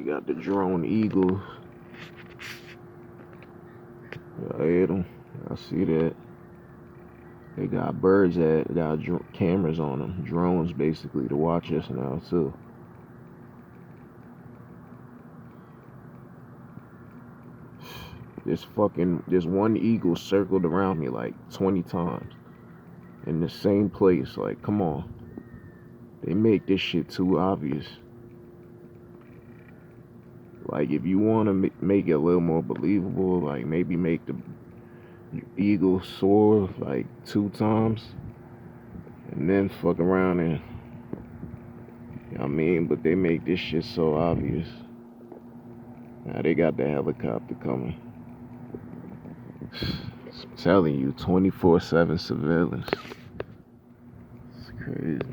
got the drone eagles. I hit them. I see that. They got birds that got cameras on them, drones basically to watch us now too. This one eagle circled around me like 20 times in the same place. Like, come on. They make this shit too obvious. Like, if you want to make it a little more believable, like maybe make the eagle soar like 2 times and then fuck around and, you know what I mean? But they make this shit so obvious. Now they got the helicopter coming. I'm telling you, 24/7 surveillance. It's crazy.